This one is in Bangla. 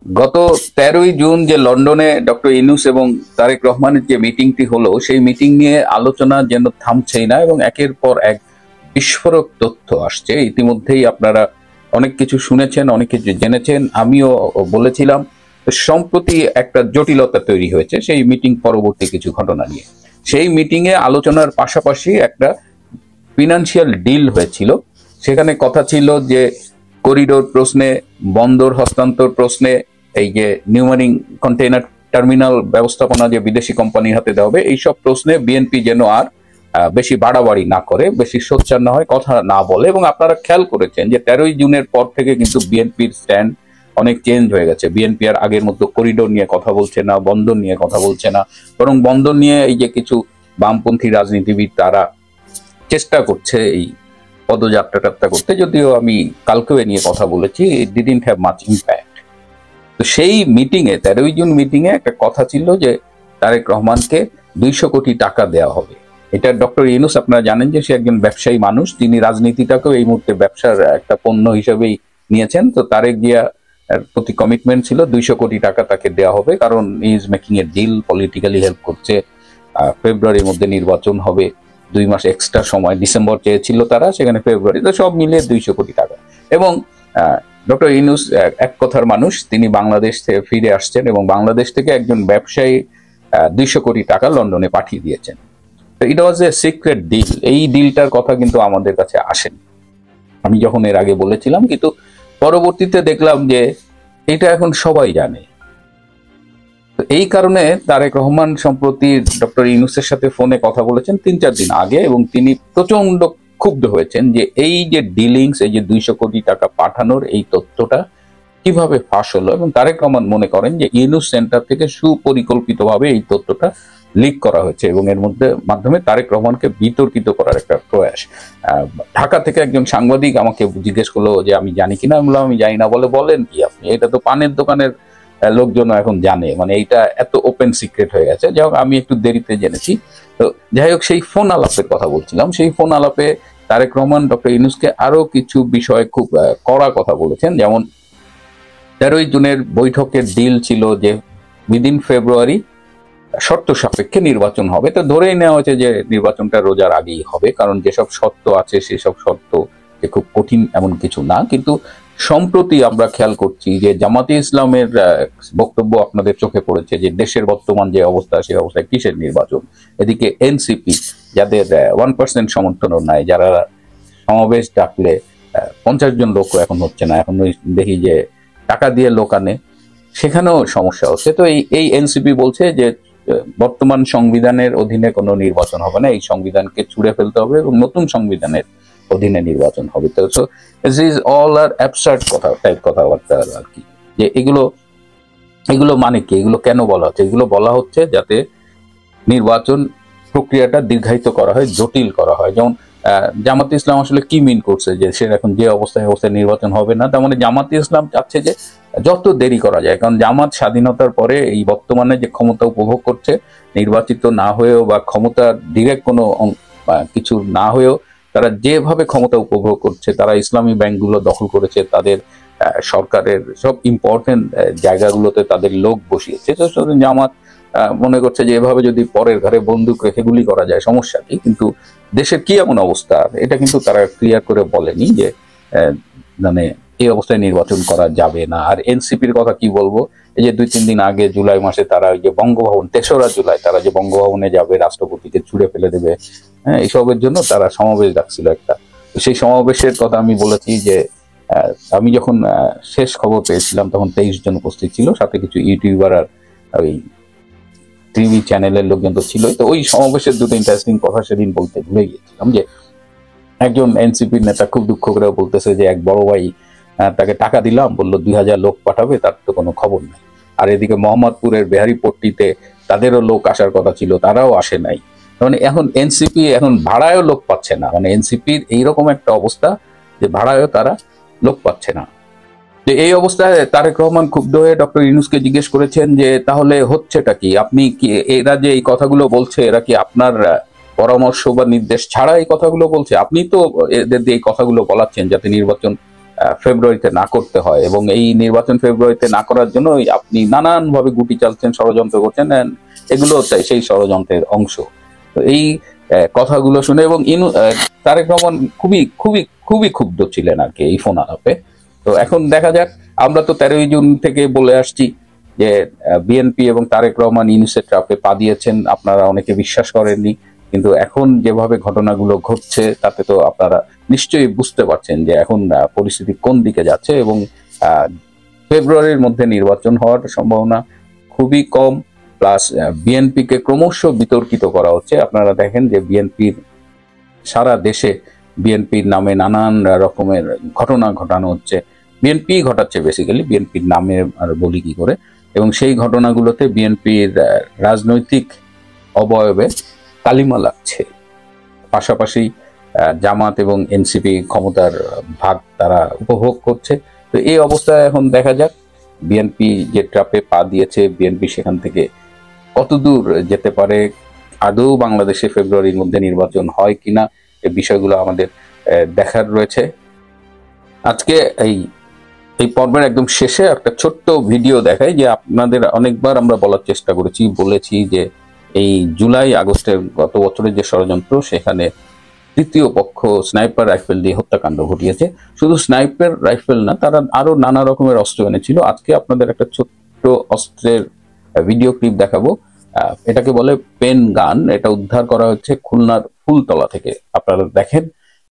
গত 13ই জুন যে লন্ডনে ডক্টর ইউনূস এবং তারেক রহমানের যে মিটিংটি হলো, সেই মিটিং নিয়ে আলোচনা যেন থামছেই না এবং একের পর এক বিস্ফোরক তথ্য আসছে। ইতিমধ্যেই আপনারা অনেক কিছু শুনেছেন, অনেক কিছু জেনেছেন। আমিও বলেছিলাম সম্প্রতি একটা জটিলতা তৈরি হয়েছে সেই মিটিং পরবর্তী কিছু ঘটনা নিয়ে। সেই মিটিং এ আলোচনার পাশাপাশি একটা ফিনান্সিয়াল ডিল হয়েছিল। সেখানে কথা ছিল যে করিডোর প্রশ্নে, বন্দর হস্তান্তর প্রশ্নে, এই যে নিউ মার্নিং কন্টেইনার টার্মিনাল ব্যবস্থাপনা যে বিদেশি কোম্পানির হাতে দেওয়া হবে, এইসব প্রশ্নে বিএনপি যেন আর বেশি বাড়াবাড়ি না করে, বেশি সোচ্চার না হয়, কথা না বলে। এবং আপনারা খেয়াল করেছেন যে 13ই জুনের পর থেকে কিন্তু বিএনপির স্ট্যান্ড অনেক চেঞ্জ হয়ে গেছে। বিএনপি আর আগের মতো করিডোর নিয়ে কথা বলছে না, বন্দর নিয়ে কথা বলছে না, বরং বন্দর নিয়ে এই যে কিছু বামপন্থী রাজনীতিবিদ তারা চেষ্টা করছে এই পদযাত্রা করতে, যদিও আমি কালকেও এ নিয়ে কথা বলেছি, ইট ডিডন্ট হ্যাভ মাচ ইম্প্যাক্ট। তো সেই মিটিং এ 13ই জুন মিটিং এ একটা কথা ছিল যে তারেক রহমানকে 200 কোটি টাকা দেওয়া হবে। এটা ডক্টর ইউনূস, আপনারা জানেন যে সে একজন ব্যবসায়ী মানুষ, তিনি রাজনীতিটাকেও এই মুহূর্তে ব্যবসার একটা পণ্য হিসেবেই নিয়েছেন। তো তারেক জিয়া প্রতি কমিটমেন্ট ছিল 200 কোটি টাকা তাকে দেওয়া হবে, কারণ he is making a deal, politically help করছে। ফেব্রুয়ারির মধ্যে নির্বাচন হবে, 2 মাস এক্সট্রা সময়, ডিসেম্বর চেয়েছিল তারা, সেখানে ফেব্রুয়ারি, তো সব মিলিয়ে 200 কোটি টাকা। এবং ডক্টর ইউনূস এক কথার মানুষ, তিনি বাংলাদেশ থেকে ফিরে আসছেন এবং বাংলাদেশ থেকে একজন ব্যবসায়ী 200 কোটি টাকা লন্ডনে পাঠিয়ে দিয়েছেন। তো ইট ওয়াজ এ সিক্রেট ডিল। এই ডিলটার কথা কিন্তু আমাদের কাছে আসেনি, আমি যখন এর আগে বলেছিলাম, কিন্তু পরবর্তীতে দেখলাম যে এটা এখন সবাই জানে। তো এই কারণে তারেক রহমান সম্প্রতি ডক্টর ইউনূসের সাথে ফোনে কথা বলেছেন 3-4 দিন আগে, এবং তিনি প্রচন্ড ক্ষুব্ধ হয়েছেন যে এই যে ডিলিংস, এই যে 200 কোটি টাকা পাঠানোর এই তথ্যটা কিভাবে ফাঁস হলো। এবং তারেক রহমান মনে করেন যে ইউনূস সেন্টার থেকে সুপরিকল্পিতভাবে এই তথ্যটা লিক করা হয়েছে এবং এর মাধ্যমে তারেক রহমানকে বিতর্কিত করার একটা প্রয়াস। ঢাকা থেকে একজন সাংবাদিক আমাকে জিজ্ঞেস করলো যে আমি জানি কিনা। আমি বললাম আমি জানি না। বলেন কি আপনি, এটা তো পানের দোকানের লোকজন এখন জানে, মানে এইটা এত ওপেন সিক্রেট হয়ে গেছে। যাই হোক, আমি একটু দেরিতে জেনেছি। তো যাই হোক, সেই ফোন আলাপের কথা বলছিলাম। সেই ফোন আলাপে তারেক রহমান ডক্টর ইউনূসকে আরো কিছু বিষয়ে খুব কড়া কথা বলেছেন। যেমন 13ই জুনের বৈঠকের ডিল ছিল যে উইদিন ফেব্রুয়ারি শর্ত সাপেক্ষে নির্বাচন হবে। তো ধরেই নেওয়া হয়েছে যে নির্বাচনটা রোজার আগেই হবে, কারণ যেসব শর্ত আছে সেসব শর্ত যে খুব কঠিন এমন কিছু না। কিন্তু সম্প্রতি আমরা খেয়াল করছি যে জামাতে ইসলামের বক্তব্য আপনাদের চোখে পড়েছে যে দেশের বর্তমান যে অবস্থা, সেই অবস্থায় কিসের নির্বাচন। এদিকে এনসিপি, যাদের 1% সমর্থনও নাই, যারা সমাবেশ ডাকলে 50 জন লোক এখন হচ্ছে না, এখন দেখি যে টাকা দিয়ে লোক আনে, সেখানেও সমস্যা হচ্ছে। তো এই এনসিপি বলছে যে বর্তমান সংবিধানের অধীনে কোনো নির্বাচন হবে না, এই সংবিধানকে ছুঁড়ে ফেলতে হবে এবং নতুন সংবিধানের অধীনে নির্বাচন হবে। তো so this is all are absurd কথাবার্তা আর কি। যে এগুলো মানে কি, এগুলো কেন বলা হচ্ছে? এগুলো বলা হচ্ছে যাতে নির্বাচন প্রক্রিয়াটা দীর্ঘায়িত করা হয়, জটিল করা হয়। যেমন জামাতে ইসলাম আসলে কি মিন করছে যে সে এখন যে অবস্থায় নির্বাচন হবে না, তার মানে জামাতে ইসলাম চাচ্ছে যে যত দেরি করা যায়। কারণ জামাত স্বাধীনতার পরে এই বর্তমানে যে ক্ষমতা উপভোগ করছে, নির্বাচিত না হয়েও বা ক্ষমতা ডিরেক্ট কোনো কিছু না হয়েও তারা যেভাবে ক্ষমতা উপভোগ করছে, তারা ইসলামী ব্যাংকগুলো দখল করেছে, তাদের সরকারের সব ইম্পর্টেন্ট জায়গাগুলোতে তাদের লোক বসিয়েছে। তো জামাত মনে করছে যে এভাবে যদি পরের ঘরে বন্দুক রেখে গুলি করা যায় সমস্যা কি, কিন্তু দেশের কি এমন অবস্থা, এটা কিন্তু তারা ক্লিয়ার করে বলেনি যে মানে এই অবস্থায় নির্বাচন করা যাবে না। আর এনসিপির কথা কি বলবো, এই যে 2-3 দিন আগে জুলাই মাসে তারা ওই যে বঙ্গভবন, 3রা জুলাই তারা যে বঙ্গভবনে যাবে, রাষ্ট্রপতিকে ছুড়ে ফেলে দেবে, হ্যাঁ, এইসবের জন্য তারা সমাবেশ ডাকছিল একটা। সেই সমাবেশের কথা আমি বলেছি যে আমি যখন শেষ খবর পেয়েছিলাম তখন 23 জন উপস্থিত ছিল, সাথে কিছু ইউটিউবার আর ওই টিভি চ্যানেলের লোকজন তো ছিলই। তো ওই সমাবেশের দুটো ইন্টারেস্টিং কথা সেদিন বলতে ভুলে গিয়েছিলাম। যে একজন এনসিপির নেতা খুব দুঃখ করে বলতেছে যে এক বড় ভাই তাকে টাকা দিলাম, বললো 2000 লোক পাঠাবে, তার তো কোনো খবর নাই। আর এদিকে মোহাম্মদপুরের বেহারিপট্টিতে তাদেরও লোক আসার কথা ছিল, তারাও আসে নাই। মানে এখন এনসিপি এখন ভাড়ায়ও লোক পাচ্ছে না, মানে এনসিপির এইরকম একটা অবস্থা যে ভাড়ায়ও তারা লোক পাচ্ছে না। তো এই অবস্থায় তারেক রহমান ক্ষুব্ধ হয়ে ডক্টর ইউনূসকে জিজ্ঞেস করেছেন যে তাহলে হচ্ছেটা কি, আপনি কি, এরা যে এই কথাগুলো বলছে এরা কি আপনার পরামর্শ বা নির্দেশ ছাড়া এই কথাগুলো বলছে? আপনি তো এদের দিয়ে এই কথাগুলো বলাচ্ছেন যাতে নির্বাচন ফেব্রুয়ারিতে না করতে হয়, এবং এই নির্বাচন ফেব্রুয়ারিতে না করার জন্য আপনি নানানভাবে গুটি চালছেন, ষড়যন্ত্র করছেন, and এগুলো চাই সেই ষড়যন্ত্রের অংশ। তো এই কথাগুলো শুনে এবং তারেক রহমান খুবই খুবই খুবই ক্ষুব্ধ ছিলেন আর কি এই ফোন আলাপে। তো এখন দেখা যাক, আমরা তো 13ই জুন থেকে বলে আসছি যে বিএনপি এবং তারেক রহমান ইউনূসের ট্রাপে পা দিয়েছেন, আপনারা অনেকে বিশ্বাস করেননি, কিন্তু এখন যেভাবে ঘটনাগুলো ঘটছে তাতে তো আপনারা নিশ্চয়ই বুঝতে পারছেন যে এখন পরিস্থিতি কোন দিকে যাচ্ছে, এবং ফেব্রুয়ারির মধ্যে নির্বাচন হওয়ার সম্ভাবনা খুবই কম। প্লাস বিএনপিকে ক্রমশ বিতর্কিত করা হচ্ছে। আপনারা দেখেন যে বিএনপির সারা দেশে বিএনপির নামে নানান রকমের ঘটনা ঘটানো হচ্ছে, বিএনপি ঘটাচ্ছে বেসিক্যালি, বিএনপির নামে আর বলি কি করে, এবং সেই ঘটনাগুলোতে বিএনপির রাজনৈতিক অবয়বে কালিমা লাগছে। পাশাপাশি জামাত এবং এনসিপি ক্ষমতার ভাগ তারা উপভোগ করছে। তো এই অবস্থায় এখন দেখা যাক বিএনপি যে ট্রাপে পা দিয়েছে, বিএনপি সেখান থেকে কতদূর যেতে পারে, আদৌ বাংলাদেশে ফেব্রুয়ারির মধ্যে নির্বাচন হয় কিনা, এই বিষয়গুলো আমাদের দেখার রয়েছে। আজকে এই এই পর্বের একদম শেষে একটা ছোট্ট ভিডিও দেখাই, যে আপনাদের অনেকবার আমরা বলার চেষ্টা করেছি, বলেছি যে এই জুলাই আগস্টের গত বছরের যে ষড়যন্ত্র, সেখানে তৃতীয় পক্ষ স্নাইপার রাইফেল দিয়ে হত্যাকাণ্ড ঘটিয়েছে। শুধু স্নাইপার রাইফেল না, তারা আরো নানা রকমের অস্ত্র এনেছিল। আজকে আপনাদের একটা ছোট্ট অস্ত্রের ভিডিও ক্লিপ দেখাবো। এটাকে বলে পেন গান। এটা উদ্ধার করা হচ্ছে খুলনার ফুলতলা থেকে। আপনারা দেখেন